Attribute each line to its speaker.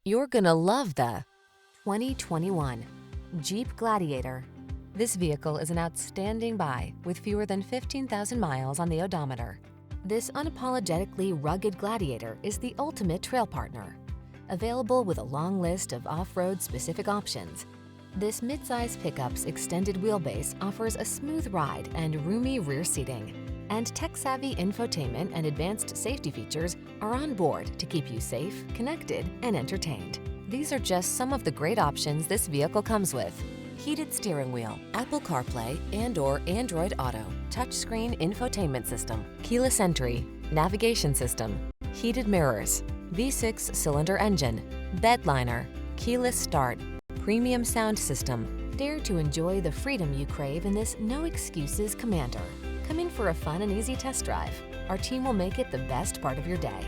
Speaker 1: You're gonna love the 2021 Jeep Gladiator. This vehicle is an outstanding buy with fewer than 15,000 miles on the odometer. This unapologetically rugged Gladiator is the ultimate trail partner. Available with a long list of off-road specific options, this midsize pickup's extended wheelbase offers a smooth ride and roomy rear seating. And tech-savvy infotainment and advanced safety features are on board to keep you safe, connected, and entertained. These are just some of the great options this vehicle comes with: heated steering wheel, Apple CarPlay and/or Android Auto, touchscreen infotainment system, keyless entry, navigation system, heated mirrors, V6 cylinder engine, bedliner, keyless start, premium sound system. Dare to enjoy the freedom you crave in this no-excuses Commander. Come in for a fun and easy test drive. Our team will make it the best part of your day.